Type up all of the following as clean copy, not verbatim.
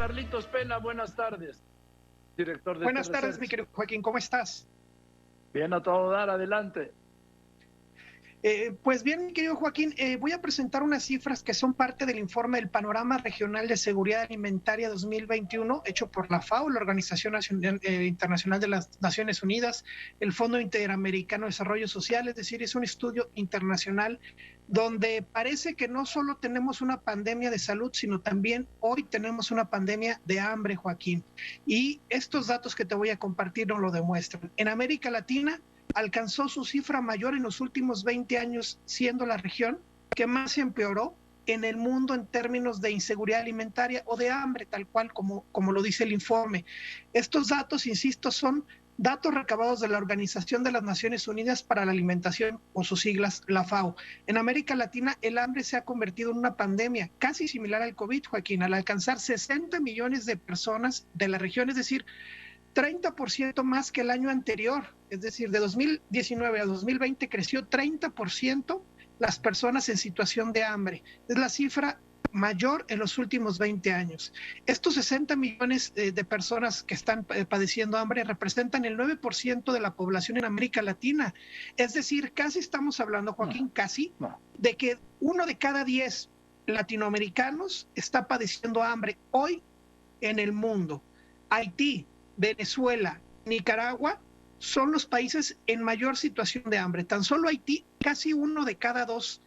Carlitos Pena, buenas tardes. Director de Buenas tardes, TRC. mi querido Joaquín, ¿cómo estás? Bien, a todo dar, adelante. Pues bien, mi querido Joaquín, voy a presentar unas cifras que son parte del informe del Panorama Regional de Seguridad Alimentaria 2021, hecho por la FAO, la Organización Internacional de las Naciones Unidas, el Fondo Interamericano de Desarrollo Social, es decir, es un estudio internacional donde parece que no solo tenemos una pandemia de salud, sino también hoy tenemos una pandemia de hambre, Joaquín. Y estos datos que te voy a compartir nos lo demuestran. En América Latina, alcanzó su cifra mayor en los últimos 20 años, siendo la región que más se empeoró en el mundo en términos de inseguridad alimentaria o de hambre, tal cual como lo dice el informe. Estos datos, insisto, son datos recabados de la Organización de las Naciones Unidas para la Alimentación, o sus siglas, la FAO. En América Latina, el hambre se ha convertido en una pandemia casi similar al COVID, Joaquín, al alcanzar 60 millones de personas de la región, es decir, 30% más que el año anterior, es decir, de 2019 a 2020 creció 30% las personas en situación de hambre. Es la cifra mayor en los últimos 20 años. Estos 60 millones de personas que están padeciendo hambre representan el 9% de la población en América Latina. Es decir, casi estamos hablando, Joaquín, casi, de que 1 de cada 10 latinoamericanos está padeciendo hambre hoy en el mundo. Haití, Venezuela, Nicaragua son los países en mayor situación de hambre. Tan solo Haití, casi 1 de cada 2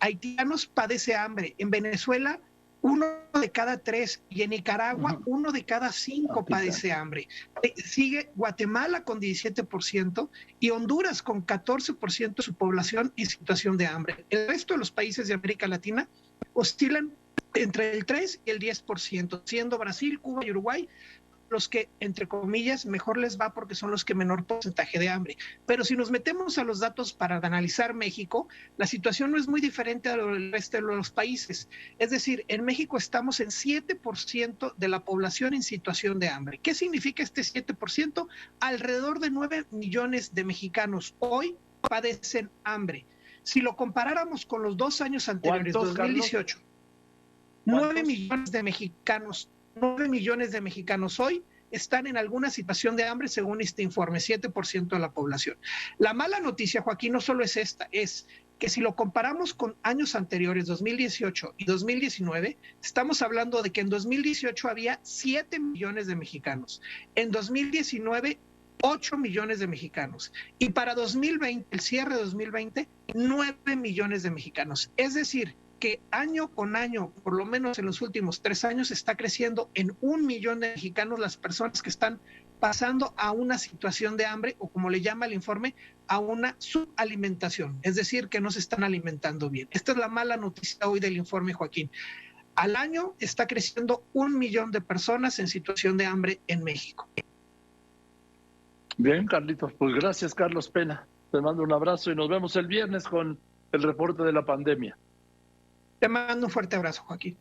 haitianos padece hambre. En Venezuela, 1 de cada 3 y en Nicaragua, 1 de cada 5 padece hambre. Sigue Guatemala con 17% y Honduras con 14% de su población en situación de hambre. El resto de los países de América Latina oscilan entre el 3 y el 10%, siendo Brasil, Cuba y Uruguay los que, entre comillas, mejor les va porque son los que menor porcentaje de hambre. Pero si nos metemos a los datos para analizar México, la situación no es muy diferente al resto de los países. Es decir, en México estamos en 7% de la población en situación de hambre. ¿Qué significa este 7%? Alrededor de 9 millones de mexicanos hoy padecen hambre. Si lo comparáramos con los 2 años anteriores, ¿Cuántos, 2018, Carlos? 9 millones de mexicanos, 9 millones de mexicanos hoy están en alguna situación de hambre según este informe, 7% de la población. La mala noticia, Joaquín, no solo es esta, es que si lo comparamos con años anteriores, 2018 y 2019, estamos hablando de que en 2018 había 7 millones de mexicanos, en 2019 8 millones de mexicanos y para 2020, el cierre de 2020, 9 millones de mexicanos. Es decir, que año con año, por lo menos en los últimos 3 años, está creciendo en 1 millón de mexicanos las personas que están pasando a una situación de hambre o, como le llama el informe, a una subalimentación, es decir, que no se están alimentando bien. Esta es la mala noticia hoy del informe, Joaquín. Al año está creciendo 1 millón de personas en situación de hambre en México. Bien, Carlitos, pues gracias, Carlos Pena. Te mando un abrazo y nos vemos el viernes con el reporte de la pandemia. Te mando un fuerte abrazo, Joaquín.